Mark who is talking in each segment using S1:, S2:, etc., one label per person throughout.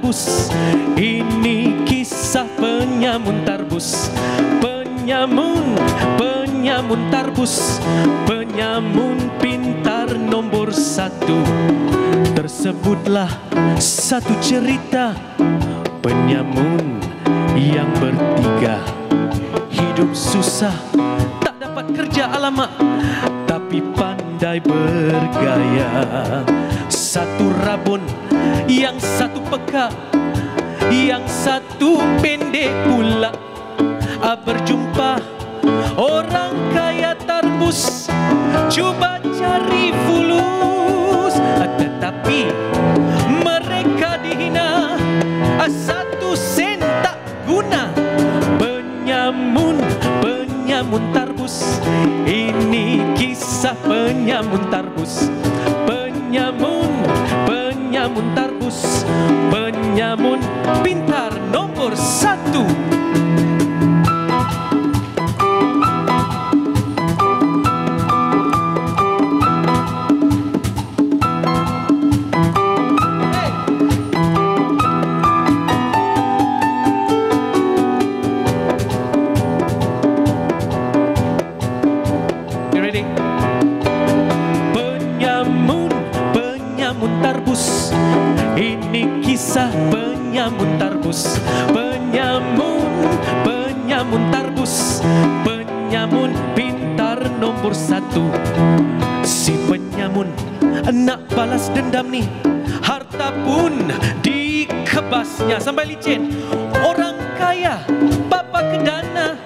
S1: tarbus. Ini kisah penyamun tarbus. Penyamun tarbus, penyamun pintar nombor 1. Tersebutlah satu cerita penyamun yang bertiga. Hidup susah, tak dapat kerja alamak, tapi pandai bergaya. Satu rabun, yang satu peka, yang satu pendek pula. Berjumpa orang kaya tarbus, cuba cari fulus, tetapi mereka dihina, 1 sen tak guna. Penyamun tarbus, ini kisah penyamun tarbus. Penyamun tarbus, penyamun pintar nombor 1. Penyamun tarbus, ini kisah penyamun tarbus. Penyamun tarbus, penyamun pintar nombor 1. Si penyamun nak balas dendam ni, harta pun dikebasnya sampai licin. Orang kaya bapa kedana,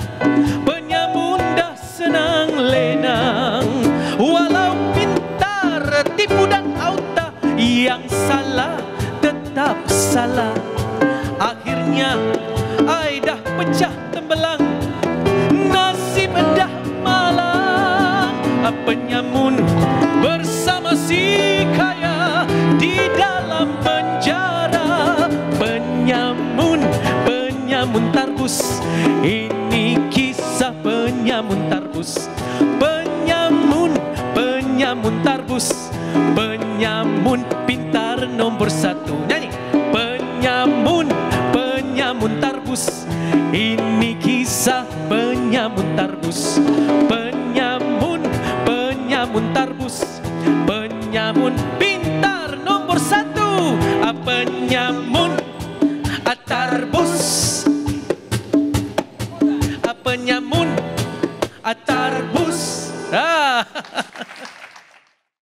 S1: penyamun dah senang lenang. Walau pintar tipu dan auta, yang salah tetap salah. Akhirnya ai dah pecah tembelang, nasib dah malang. Penyamun bersama si kaya di dalam penjara. Penyamun tarbus, ini kisah penyamun tarbus. Penyamun tarbus, penyamun pintar nombor 1. Nyanyi. Penyamun tarbus, ini kisah penyamun tarbus. Penyamun tarbus, penyamun pintar